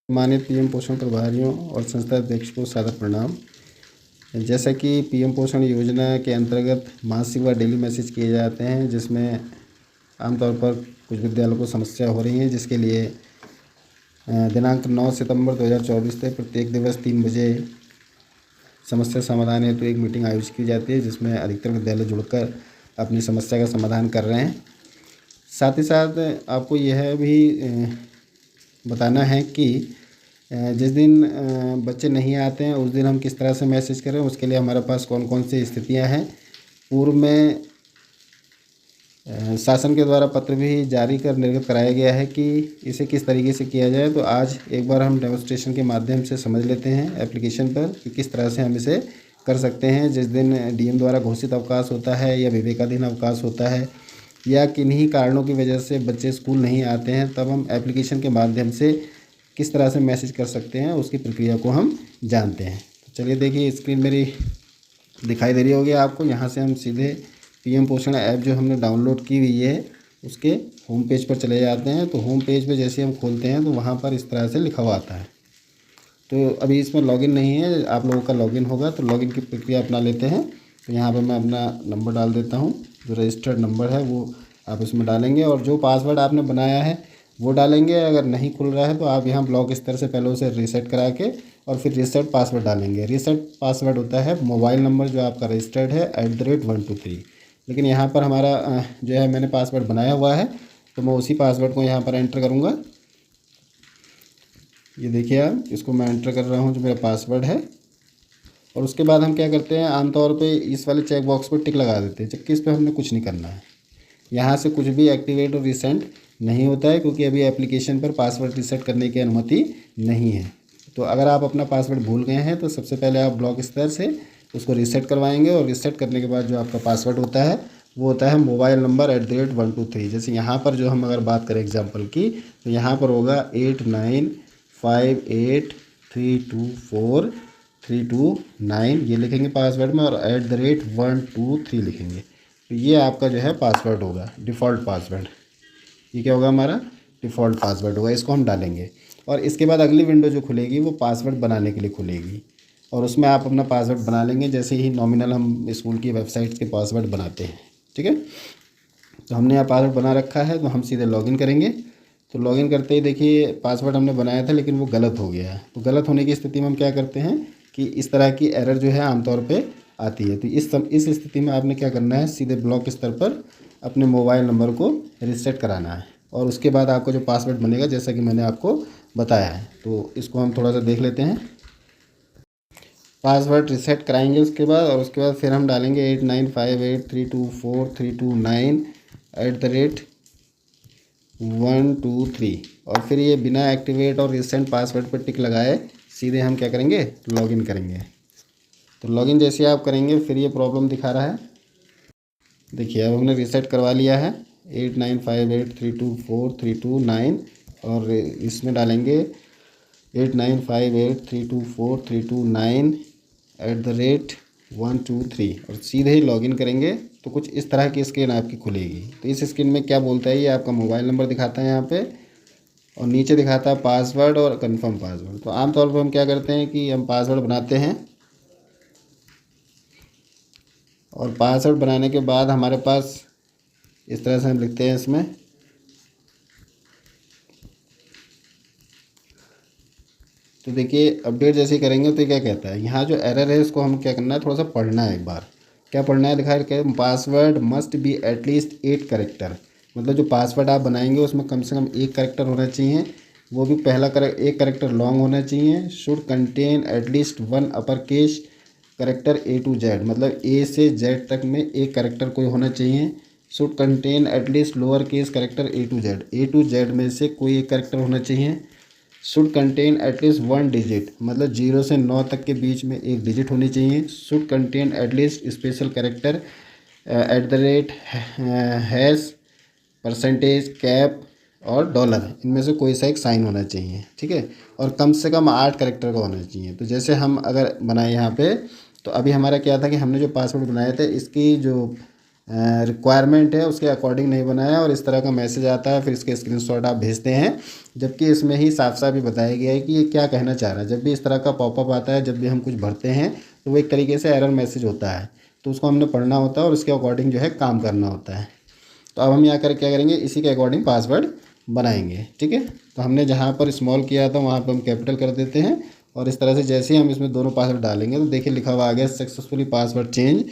माननीय पीएम पोषण प्रभारियों और संस्था अध्यक्ष को सादर प्रणाम। जैसा कि पीएम पोषण योजना के अंतर्गत मासिक व डेली मैसेज किए जाते हैं, जिसमें आमतौर पर कुछ विद्यालयों को समस्या हो रही है, जिसके लिए दिनांक 9 सितंबर 2024 से प्रत्येक दिवस 3 बजे समस्या समाधान हेतु एक मीटिंग आयोजित की जाती है, जिसमें अधिकतर विद्यालय जुड़कर अपनी समस्या का समाधान कर रहे हैं। साथ ही साथ आपको यह भी बताना है कि जिस दिन बच्चे नहीं आते हैं उस दिन हम किस तरह से मैसेज करें, उसके लिए हमारे पास कौन कौन सी स्थितियां हैं। पूर्व में शासन के द्वारा पत्र भी जारी कर निर्गत कराया गया है कि इसे किस तरीके से किया जाए। तो आज एक बार हम डेमोन्स्ट्रेशन के माध्यम से समझ लेते हैं एप्लीकेशन पर कि किस तरह से हम इसे कर सकते हैं। जिस दिन डीएम द्वारा घोषित अवकाश होता है या विवेकाधीन अवकाश होता है या किन्हीं कारणों की वजह से बच्चे स्कूल नहीं आते हैं, तब हम एप्लीकेशन के माध्यम से किस तरह से मैसेज कर सकते हैं, उसकी प्रक्रिया को हम जानते हैं। तो चलिए देखिए, स्क्रीन मेरी दिखाई दे रही होगी आपको। यहाँ से हम सीधे पीएम पोषण ऐप जो हमने डाउनलोड की हुई है उसके होम पेज पर चले जाते हैं। तो होम पेज पे जैसे हम खोलते हैं तो वहाँ पर इस तरह से लिखा हुआ आता है। तो अभी इसमें लॉगिन नहीं है, आप लोगों का लॉगिन होगा, तो लॉगिन की प्रक्रिया अपना लेते हैं। तो यहाँ पर मैं अपना नंबर डाल देता हूँ, जो रजिस्टर्ड नंबर है वो आप इसमें डालेंगे और जो पासवर्ड आपने बनाया है वो डालेंगे। अगर नहीं खुल रहा है तो आप यहाँ ब्लॉक स्तर से पहले उसे रीसेट करा के और फिर रीसेट पासवर्ड डालेंगे। रीसेट पासवर्ड होता है मोबाइल नंबर जो आपका रजिस्टर्ड है @123। लेकिन यहाँ पर हमारा जो है मैंने पासवर्ड बनाया हुआ है, तो मैं उसी पासवर्ड को यहाँ पर एंटर करूँगा। ये देखिए आप, इसको मैं एंटर कर रहा हूँ जो मेरा पासवर्ड है। और उसके बाद हम क्या करते हैं, आमतौर पे इस वाले चेक बॉक्स पर टिक लगा देते हैं, जबकि इस पर हमने कुछ नहीं करना है। यहाँ से कुछ भी एक्टिवेट और रिसेंट नहीं होता है, क्योंकि अभी एप्लीकेशन पर पासवर्ड रीसेट करने की अनुमति नहीं है। तो अगर आप अपना पासवर्ड भूल गए हैं तो सबसे पहले आप ब्लॉक स्तर से उसको रीसेट करवाएंगे और रीसेट करने के बाद जो आपका पासवर्ड होता है वो होता है मोबाइल नंबर @123। जैसे यहाँ पर जो हम अगर बात करें एग्जाम्पल की, तो यहाँ पर होगा 8958324329, ये लिखेंगे पासवर्ड में, और @123 लिखेंगे। तो ये आपका जो है पासवर्ड होगा, डिफ़ॉल्ट पासवर्ड। ये क्या होगा, हमारा डिफ़ॉल्ट पासवर्ड होगा। इसको हम डालेंगे और इसके बाद अगली विंडो जो खुलेगी वो पासवर्ड बनाने के लिए खुलेगी, और उसमें आप अपना पासवर्ड बना लेंगे, जैसे ही नॉमिनल हम स्कूल की वेबसाइट के पासवर्ड बनाते हैं। ठीक है, तो हमने यहाँ पासवर्ड बना रखा है, तो हम सीधे लॉगिन करेंगे। तो लॉगिन करते ही देखिए पासवर्ड हमने बनाया था लेकिन वो गलत हो गया है। तो गलत होने की स्थिति में हम क्या करते हैं कि इस तरह की एरर जो है आमतौर पे आती है। तो इस स्थिति में आपने क्या करना है, सीधे ब्लॉक स्तर पर अपने मोबाइल नंबर को रीसेट कराना है और उसके बाद आपका जो पासवर्ड बनेगा जैसा कि मैंने आपको बताया है। तो इसको हम थोड़ा सा देख लेते हैं। पासवर्ड रीसेट कराएंगे उसके बाद, और उसके बाद फिर हम डालेंगे 8958324329 और फिर ये बिना एक्टिवेट और रिसेंट पासवर्ड पर टिक लगाए सीधे हम क्या करेंगे, लॉगिन करेंगे। तो लॉगिन जैसे आप करेंगे फिर ये प्रॉब्लम दिखा रहा है। देखिए अब हमने रीसेट करवा लिया है 8958324329 और इसमें डालेंगे 8958324329 और सीधे ही लॉगिन करेंगे। तो कुछ इस तरह की स्क्रीन आपकी खुलेगी। तो इस स्क्रीन में क्या बोलता है, ये आपका मोबाइल नंबर दिखाता है यहाँ पे, और नीचे दिखाता है पासवर्ड और कंफर्म पासवर्ड। तो आमतौर पर हम क्या करते हैं कि हम पासवर्ड बनाते हैं और पासवर्ड बनाने के बाद हमारे पास इस तरह से हम लिखते हैं इसमें। तो देखिए अपडेट जैसे ही करेंगे तो क्या कहता है, यहाँ जो एरर है इसको हम क्या करना है, थोड़ा सा पढ़ना है एक बार। क्या पढ़ना है, दिखा है password must be at least 8 character. मतलब जो पासवर्ड आप बनाएंगे उसमें कम से कम 1 कैरेक्टर होना चाहिए, वो भी पहला 1 कैरेक्टर लॉन्ग होना चाहिए। Should contain at least 1 upper case character A to Z, मतलब A से Z तक में 1 कैरेक्टर कोई होना चाहिए। Should contain at least lower case character A to Z में से कोई 1 कैरेक्टर होना चाहिए। शुड कंटेन एटलीस्ट 1 डिजिट, मतलब 0 से 9 तक के बीच में 1 डिजिट होनी चाहिए। Should contain at least special character @ percentage cap और डॉलर, इनमें से कोई सा एक साइन होना चाहिए। ठीक है, और कम से कम 8 कैरेक्टर का होना चाहिए। तो जैसे हम अगर बनाए यहाँ पे, तो अभी हमारा क्या था कि हमने जो पासवर्ड बनाए थे इसकी जो रिक्वायरमेंट है उसके अकॉर्डिंग नहीं बनाया और इस तरह का मैसेज आता है, फिर इसके स्क्रीनशॉट आप भेजते हैं, जबकि इसमें ही साफ साफ ही बताया गया है कि ये क्या कहना चाह रहा है। जब भी इस तरह का पॉपअप आता है, जब भी हम कुछ भरते हैं, तो वो एक तरीके से एरर मैसेज होता है, तो उसको हमने पढ़ना होता है और उसके अकॉर्डिंग जो है काम करना होता है। तो अब हम यहाँ कर क्या करेंगे, इसी के अकॉर्डिंग पासवर्ड बनाएंगे। ठीक है, तो हमने जहाँ पर स्मॉल किया था वहाँ पर हम कैपिटल कर देते हैं और इस तरह से जैसे ही हम इसमें दोनों पासवर्ड डालेंगे तो देखिए लिखा हुआ आ गया successfully password change,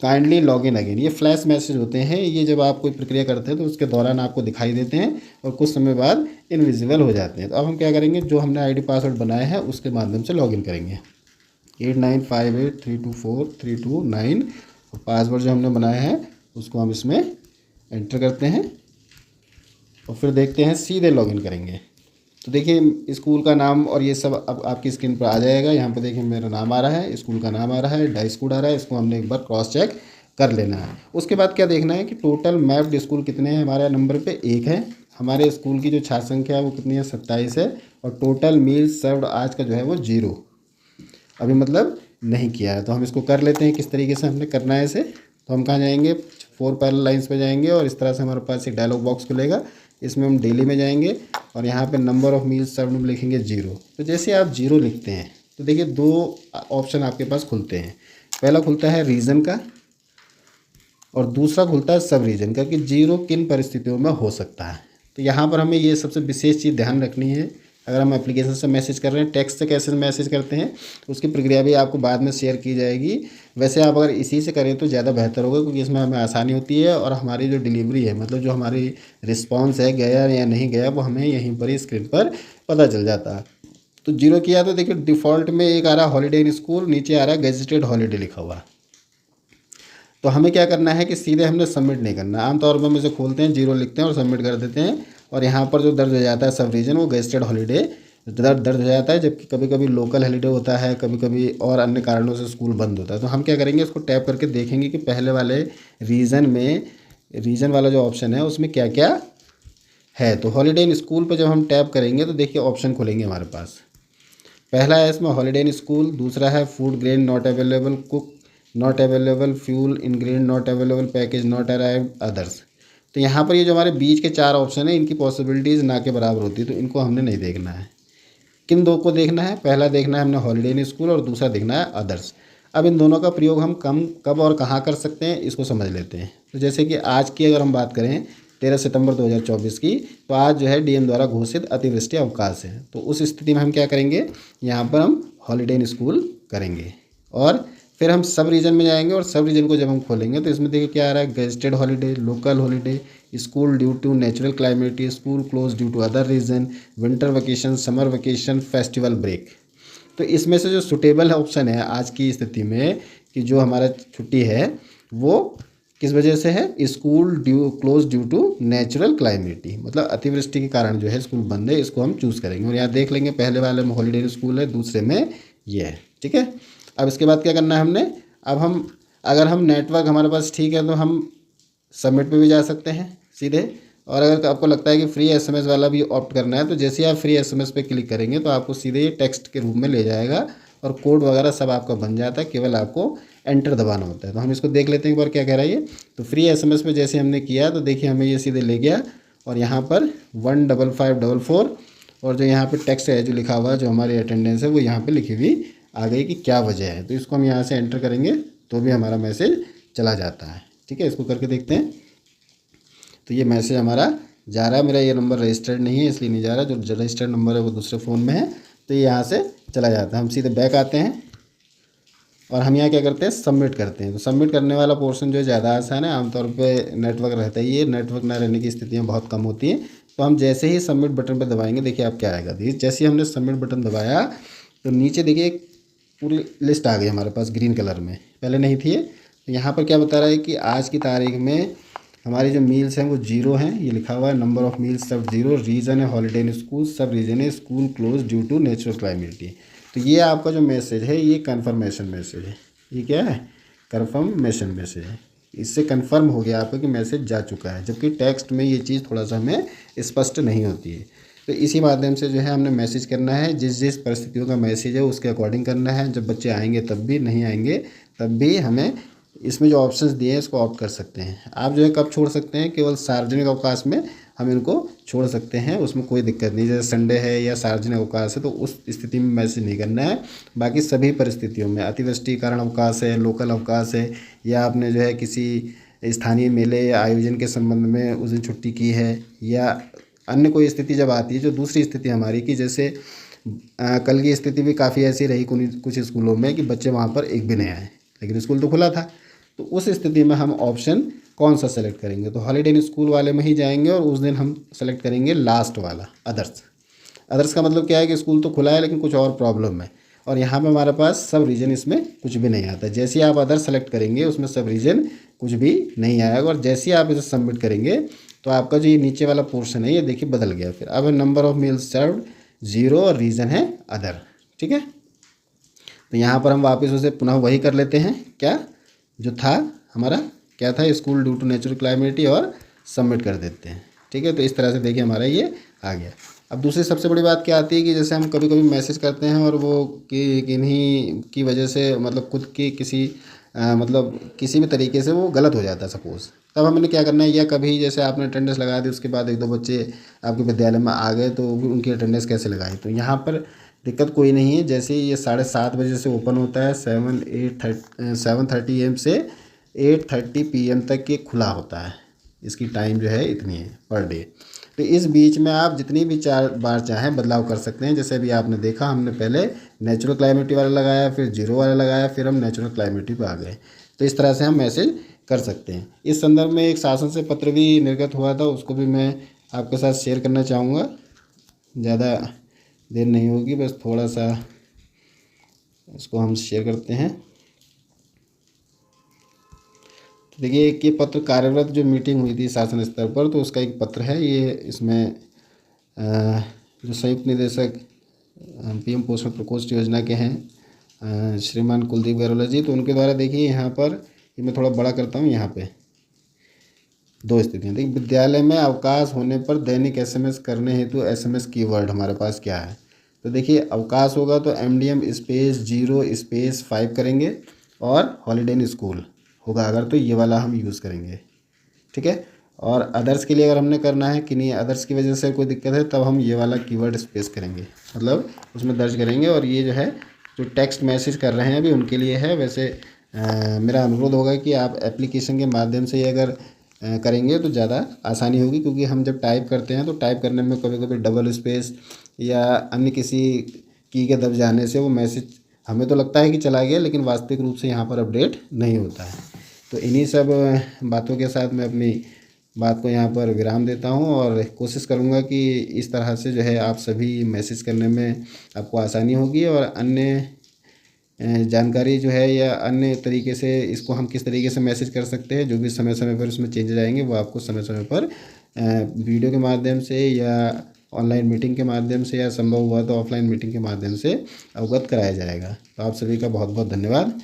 kindly log in again. ये फ्लैश मैसेज होते हैं, ये जब आप कोई प्रक्रिया करते हैं तो उसके दौरान आपको दिखाई देते हैं और कुछ समय बाद इनविजिबल हो जाते हैं। तो अब हम क्या करेंगे, जो हमने आईडी पासवर्ड बनाया है उसके माध्यम से लॉगिन करेंगे। 8958324329 और पासवर्ड जो हमने बनाया है उसको हम इसमें एंटर करते हैं और फिर देखते हैं, सीधे लॉगिन करेंगे। तो देखिए स्कूल का नाम और ये सब अब आपकी स्क्रीन पर आ जाएगा। यहाँ पर देखिए मेरा नाम आ रहा है, स्कूल का नाम आ रहा है, डाइस कोड आ रहा है, इसको हमने एक बार क्रॉस चेक कर लेना है। उसके बाद क्या देखना है कि टोटल मैप्ड स्कूल कितने हैं। हमारे नंबर पे 1 है, हमारे स्कूल की जो छात्र संख्या है वो कितनी है, 27 है, और टोटल मील्स सर्व्ड आज का जो है वो 0 अभी मतलब नहीं किया है। तो हम इसको कर लेते हैं, किस तरीके से हमने करना है इसे। तो हम कहाँ जाएंगे, 4 पैरेलल लाइन्स पे जाएंगे और इस तरह से हमारे पास एक डायलॉग बॉक्स खुलेगा, इसमें हम डेली में जाएंगे और यहाँ पे नंबर ऑफ़ मील्स सर्व्ड में लिखेंगे 0। तो जैसे आप 0 लिखते हैं तो देखिए 2 ऑप्शन आपके पास खुलते हैं। पहला खुलता है रीज़न का और दूसरा खुलता है सब रीजन का, कि 0 किन परिस्थितियों में हो सकता है। तो यहाँ पर हमें ये सबसे विशेष चीज़ ध्यान रखनी है। अगर हम एप्लीकेशन से मैसेज कर रहे हैं, टेक्स्ट से कैसे मैसेज करते हैं उसकी प्रक्रिया भी आपको बाद में शेयर की जाएगी। वैसे आप अगर इसी से करें तो ज़्यादा बेहतर होगा, क्योंकि इसमें हमें आसानी होती है और हमारी जो डिलीवरी है, मतलब जो हमारी रिस्पॉन्स है, गया या नहीं गया, वो हमें यहीं पर ही स्क्रीन पर पता चल जाता है। तो 0 किया तो देखिए डिफ़ॉल्ट में एक आ रहा है हॉलीडे इन स्कूल, नीचे आ रहा है गेजेटेड हॉलीडे लिखा हुआ। तो हमें क्या करना है कि सीधे हमने सबमिट नहीं करना। आमतौर पर हम इसे खोलते हैं, 0 लिखते हैं और सबमिट कर देते हैं, और यहाँ पर जो दर्ज हो जाता है सब रीजन, वो गेस्टेड हॉलीडे दर्ज हो जाता है। जबकि कभी कभी लोकल हॉलीडे होता है, कभी कभी और अन्य कारणों से स्कूल बंद होता है। तो हम क्या करेंगे, इसको टैप करके देखेंगे कि पहले वाले रीजन में, रीजन वाला जो ऑप्शन है उसमें क्या क्या है। तो हॉलीडे इन स्कूल पर जब हम टैप करेंगे तो देखिए ऑप्शन खुलेंगे हमारे पास। पहला है इसमें हॉलीडे इन स्कूल, दूसरा है food grain not available, cook not available, fuel ingredient not available, package not arrive, others. तो यहाँ पर ये जो हमारे बीच के 4 ऑप्शन है, इनकी पॉसिबिलिटीज़ ना के बराबर होती है, तो इनको हमने नहीं देखना है। किन 2 को देखना है, पहला देखना है हमने हॉलीडे इन स्कूल और दूसरा देखना है अदर्स। अब इन दोनों का प्रयोग हम कब और कहाँ कर सकते हैं इसको समझ लेते हैं। तो जैसे कि आज की अगर हम बात करें 13 सितंबर 2024 की, तो आज जो है डीएम द्वारा घोषित अतिवृष्टि अवकाश है। तो उस स्थिति में हम क्या करेंगे, यहाँ पर हम हॉलीडे इन स्कूल करेंगे और फिर हम सब रीजन में जाएंगे। और सब रीजन को जब हम खोलेंगे तो इसमें देखिए क्या आ रहा है, gazetted holiday, local holiday, school due to natural climate, school close due to other reason, winter vacation, summer vacation, festival break. तो इसमें से जो सुटेबल ऑप्शन है आज की स्थिति में, कि जो हमारा छुट्टी है वो किस वजह से है, school close due to natural calamity, मतलब अतिवृष्टि के कारण जो है स्कूल बंद है, इसको हम चूज़ करेंगे। और यहाँ देख लेंगे पहले वाले में हॉलीडे स्कूल है, दूसरे में ये है। ठीक है, अब इसके बाद क्या करना है हमने, अब हम अगर हम नेटवर्क हमारे पास ठीक है तो हम सबमिट पे भी जा सकते हैं सीधे। और अगर आपको लगता है कि फ्री एसएमएस वाला भी ऑप्ट करना है, तो जैसे ही आप फ्री एसएमएस पे क्लिक करेंगे तो आपको सीधे ये टेक्स्ट के रूप में ले जाएगा और कोड वगैरह सब आपका बन जाता है, केवल आपको एंटर दबाना होता है। तो हम इसको देख लेते हैं एक बार क्या कह रहा है ये। तो फ्री एसएमएस पे जैसे हमने किया तो देखिए हमें ये सीधे ले गया और यहाँ पर 15544 और जो यहाँ पे टेक्स्ट है जो लिखा हुआ है, जो हमारी अटेंडेंस है वो यहाँ पे लिखी हुई आ गई कि क्या वजह है। तो इसको हम यहाँ से एंटर करेंगे तो भी हमारा मैसेज चला जाता है। ठीक है, इसको करके देखते हैं। तो ये मैसेज हमारा जा रहा है, मेरा ये नंबर रजिस्टर्ड नहीं है इसलिए नहीं जा रहा, जो रजिस्टर्ड नंबर है वो दूसरे फ़ोन में है, तो ये यहाँ से चला जाता है। हम सीधे बैक आते हैं और हम यहाँ क्या करते हैं, सबमिट करते हैं। तो सबमिट करने वाला पोर्शन जो है ज़्यादा आसान है, आमतौर पे नेटवर्क रहता ही है, नेटवर्क ना रहने की स्थितियाँ बहुत कम होती हैं। तो हम जैसे ही सबमिट बटन पर दबाएंगे देखिए आप क्या आएगा, जैसे ही हमने सबमिट बटन दबाया तो नीचे देखिए एक पूरी लिस्ट आ गई हमारे पास ग्रीन कलर में, पहले नहीं थी। तो यहाँ पर क्या बता रहा है कि आज की तारीख में हमारी जो मील्स हैं वो 0 हैं, ये लिखा हुआ है, नंबर ऑफ़ मील्स सब 0, रीज़न है हॉलीडे इन स्कूल, सब रीज़न है school close due to natural calamity. तो ये आपका जो मैसेज है ये कन्फर्मेशन मैसेज है। ये क्या है, कन्फर्मेशन मैसेज है। इससे कन्फर्म हो गया आपका कि मैसेज जा चुका है, जबकि टेक्स्ट में ये चीज़ थोड़ा सा हमें स्पष्ट नहीं होती है। तो इसी माध्यम से जो है हमने मैसेज करना है, जिस जिस परिस्थितियों का मैसेज है उसके अकॉर्डिंग करना है। जब बच्चे आएंगे तब भी, नहीं आएंगे तब भी हमें इसमें जो ऑप्शंस दिए हैं इसको ऑप्ट कर सकते हैं। आप जो है कब छोड़ सकते हैं, केवल सार्वजनिक अवकाश में हम इनको छोड़ सकते हैं, उसमें कोई दिक्कत नहीं। जैसे संडे है या सार्वजनिक अवकाश है तो उस स्थिति में मैसेज नहीं करना है। बाकी सभी परिस्थितियों में, अतिवृष्टि के कारण अवकाश है, लोकल अवकाश है, या आपने जो है किसी स्थानीय मेले या आयोजन के संबंध में उस दिन छुट्टी की है, या अन्य कोई स्थिति जब आती है जो दूसरी स्थिति हमारी की, जैसे कल की स्थिति भी काफ़ी ऐसी रही कुछ स्कूलों में कि बच्चे वहाँ पर एक भी नहीं आए, लेकिन स्कूल तो खुला था। तो उस स्थिति में हम ऑप्शन कौन सा सेलेक्ट करेंगे, तो हॉलीडे इन स्कूल वाले में ही जाएंगे और उस दिन हम सेलेक्ट करेंगे लास्ट वाला, अदर्स। अदर्स का मतलब क्या है कि स्कूल तो खुला है लेकिन कुछ और प्रॉब्लम है, और यहाँ पे हमारे पास सब रीजन इसमें कुछ भी नहीं आता। जैसे ही आप अदर सेलेक्ट करेंगे उसमें सब रीजन कुछ भी नहीं आएगा, और जैसे ही आप इसे सबमिट करेंगे तो आपका जो ये नीचे वाला पोर्शन है ये देखिए बदल गया। फिर अब नंबर ऑफ मील्स सर्व्ड 0 और रीज़न है अदर। ठीक है, तो यहाँ पर हम वापस उसे पुनः वही कर लेते हैं, क्या जो था हमारा, क्या था, स्कूल ड्यू टू नेचुरल क्लाइमेटी, और सबमिट कर देते हैं। ठीक है, तो इस तरह से देखिए हमारा ये आ गया। अब दूसरी सबसे बड़ी बात क्या आती है कि जैसे हम कभी कभी मैसेज करते हैं और वो किन्हीं की वजह से मतलब खुद की किसी मतलब किसी भी तरीके से वो गलत हो जाता है सपोज़, तब हमने क्या करना है, या कभी जैसे आपने अटेंडेंस लगा दी उसके बाद 1-2 बच्चे आपके विद्यालय में आ गए तो उनकी अटेंडेंस कैसे लगाई, तो यहाँ पर दिक्कत कोई नहीं है। जैसे ही ये 7:30 बजे से ओपन होता है, 7:30 AM से 8:30 PM तक ये खुला होता है, इसकी टाइम जो है इतनी है पर डे। तो इस बीच में आप जितनी भी 4 बार चाहें बदलाव कर सकते हैं। जैसे अभी आपने देखा, हमने पहले नेचुरल क्लाइमेटी वाला लगाया, फिर 0 वाला लगाया, फिर हम नेचुरल क्लाइमेटी पे आ गए। तो इस तरह से हम मैसेज कर सकते हैं। इस संदर्भ में एक शासन से पत्र भी निर्गत हुआ था, उसको भी मैं आपके साथ शेयर करना चाहूँगा। ज़्यादा देर नहीं होगी, बस थोड़ा सा इसको हम शेयर करते हैं। तो देखिए एक ये पत्र कार्यरत जो मीटिंग हुई थी शासन स्तर पर, तो उसका एक पत्र है ये। इसमें जो संयुक्त निदेशक PM पोषण प्रकोष्ठ योजना के हैं श्रीमान कुलदीप गैरोला जी, तो उनके द्वारा देखिए यहाँ पर, ये मैं थोड़ा बड़ा करता हूँ, यहाँ पे 2 स्थितियाँ देखिए। विद्यालय में अवकाश होने पर दैनिक SMS करने हेतु SMS कीवर्ड हमारे पास क्या है, तो देखिए अवकाश होगा तो MDM स्पेस 0 स्पेस 5 करेंगे, और हॉलीडे इन स्कूल होगा अगर तो ये वाला हम यूज़ करेंगे। ठीक है, और अदर्स के लिए अगर हमने करना है कि नहीं अदर्स की वजह से कोई दिक्कत है, तब हम ये वाला कीवर्ड स्पेस करेंगे, मतलब उसमें दर्ज करेंगे। और ये जो है जो टेक्स्ट मैसेज कर रहे हैं अभी उनके लिए है। वैसे मेरा अनुरोध होगा कि आप एप्लीकेशन के माध्यम से ये अगर करेंगे तो ज़्यादा आसानी होगी, क्योंकि हम जब टाइप करते हैं तो टाइप करने में कभी कभी डबल स्पेस या अन्य किसी की के दब जाने से वो मैसेज हमें तो लगता है कि चला गया, लेकिन वास्तविक रूप से यहाँ पर अपडेट नहीं होता है। तो इन्हीं सब बातों के साथ मैं अपनी बात को यहाँ पर विराम देता हूँ, और कोशिश करूँगा कि इस तरह से जो है आप सभी मैसेज करने में आपको आसानी होगी, और अन्य जानकारी जो है या अन्य तरीके से इसको हम किस तरीके से मैसेज कर सकते हैं, जो भी समय समय पर उसमें चेंजेज आएंगे वो आपको समय समय पर वीडियो के माध्यम से या ऑनलाइन मीटिंग के माध्यम से, या संभव हुआ तो ऑफलाइन मीटिंग के माध्यम से अवगत कराया जाएगा। तो आप सभी का बहुत बहुत धन्यवाद।